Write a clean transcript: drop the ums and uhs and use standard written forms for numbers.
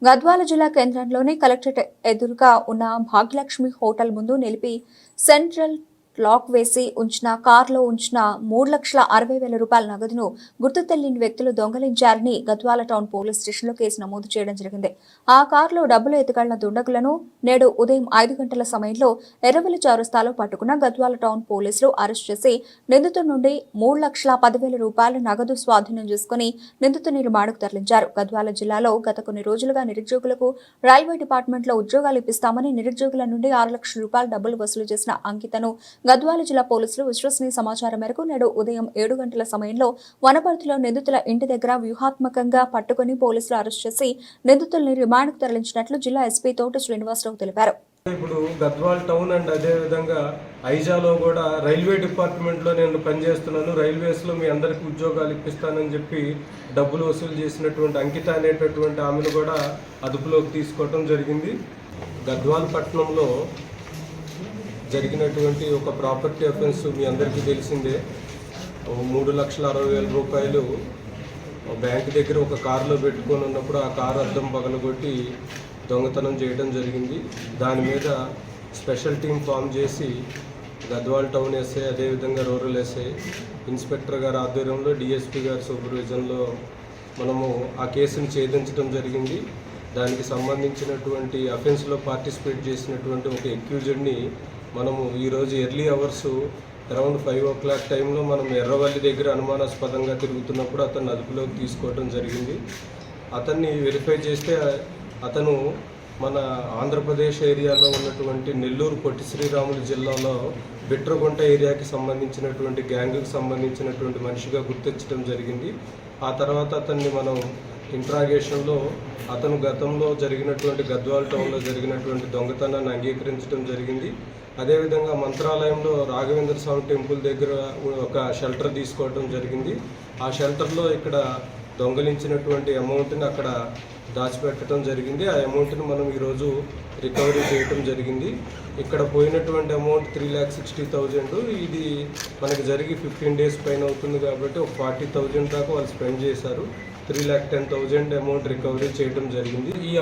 గద్వాల జిల్లా కేంద్రంలోని కలెక్టరేట్ ఎదురుగా ఉన్న భాగ్యలక్ష్మి హోటల్ ముందు నిలిపి సెంట్రల్ లాక్ వేసి ఉంచిన కారులో ఉంచిన 3,60,000 రూపాయల నగదును గుర్తు తెలియని వ్యక్తులు దొంగలించారని గద్వాల టౌన్ పోలీస్ స్టేషన్లో కేసు నమోదు చేయడం జరిగింది. ఆ కారులో డబ్బులు ఎత్తుకెళ్లిన దుండగులను నేడు ఉదయం 5 గంటల సమయంలో ఎర్రవెల్లి చౌరస్తాలో పట్టుకున్న గద్వాల టౌన్ పోలీసులు అరెస్ట్ చేసి నిందితుడి నుండి 3,10,000 రూపాయల నగదు స్వాధీనం చేసుకుని నిందితుని రిమాండ్కు తరలించారు. గద్వాల జిల్లాలో గత కొన్ని రోజులుగా నిరుద్యోగులకు రైల్వే డిపార్ట్మెంట్లో ఉద్యోగాలు ఇప్పిస్తామని నిరుద్యోగుల నుండి 6 లక్షల రూపాయల డబ్బులు వసూలు చేసిన అంకితను గద్వాల జిల్లా పోలీసులు విశ్వసనీయ సమాచారం మేరకు నేడు ఉదయం 7 గంటల సమయంలో వనపర్తిలో నిందితుల ఇంటి దగ్గర వ్యూహాత్మకంగా పట్టుకుని పోలీసులు అరెస్ట్ చేసి నిందితుల్ని రిమాండ్కు తరలించినట్లు జిల్లా ఎస్పీ తోట శ్రీనివాసరావు తెలిపారు. ఇప్పుడు గద్వాల్ టౌన్ అండ్ అదే విధంగా ఐజాలో కూడా రైల్వే డిపార్ట్మెంట్లో నేను పనిచేస్తున్నాను, రైల్వేస్లో మీ అందరికీ ఉద్యోగాలు ఇప్పిస్తానని చెప్పి డబ్బులు వసూలు చేసినటువంటి అంకిత అనేటటువంటి ఆమెను కూడా అదుపులోకి తీసుకోవడం జరిగింది. గద్వాల్ పట్టణంలో జరిగినటువంటి ఒక ప్రాపర్టీ అఫెన్స్ మీ అందరికీ తెలిసిందే. 3,60,000 రూపాయలు బ్యాంక్ దగ్గర ఒక కారులో పెట్టుకొని ఉన్నప్పుడు ఆ కారు అద్దం పగలగొట్టి దొంగతనం చేయడం జరిగింది. దాని మీద స్పెషల్ టీం ఫామ్ చేసి గద్వాల్ టౌన్ ఎస్ఐ, అదేవిధంగా రూరల్ ఎస్ఐ, ఇన్స్పెక్టర్ గారి ఆధ్వర్యంలో డిఎస్పీ గారి సూపర్విజన్లో మనము ఆ కేసును ఛేదించడం జరిగింది. దానికి సంబంధించినటువంటి అఫెన్స్లో పార్టిసిపేట్ చేసినటువంటి ఒక అక్యూజ్డ్ని మనము ఈరోజు ఎర్లీ అవర్స్ అరౌండ్ 5 o'clock టైంలో మనం ఎర్రవల్లి దగ్గర అనుమానాస్పదంగా తిరుగుతున్నప్పుడు అతన్ని అదుపులోకి తీసుకోవడం జరిగింది. అతన్ని వెరిఫై చేస్తే అతను మన ఆంధ్రప్రదేశ్ ఏరియాలో ఉన్నటువంటి నెల్లూరు పొట్టి శ్రీరాములు జిల్లాలో బిట్రగుంట ఏరియాకి సంబంధించినటువంటి గ్యాంగ్కి సంబంధించినటువంటి మనిషిగా గుర్తించడం జరిగింది. ఆ తర్వాత అతన్ని మనం ఇంట్రాగేషన్లో అతను గతంలో జరిగినటువంటి గద్వాల్ టౌన్లో జరిగినటువంటి దొంగతనాన్ని అంగీకరించడం జరిగింది. అదేవిధంగా మంత్రాలయంలో రాఘవేంద్ర స్వామి టెంపుల్ దగ్గర ఒక షెల్టర్ తీసుకోవడం జరిగింది. ఆ షెల్టర్లో ఇక్కడ దొంగలించినటువంటి అమౌంట్ని అక్కడ దాచిపెట్టడం జరిగింది. ఆ అమౌంట్ని మనం ఈరోజు రికవరీ చేయడం జరిగింది. ఇక్కడ పోయినటువంటి అమౌంట్ 3,60,000. ఇది మనకి జరిగి 15 days పైన అవుతుంది కాబట్టి ఒక 40,000 దాకా వాళ్ళు స్పెండ్ చేశారు. 3,10,000 అమౌంట్ రికవరీ చేయడం జరిగింది. ఈ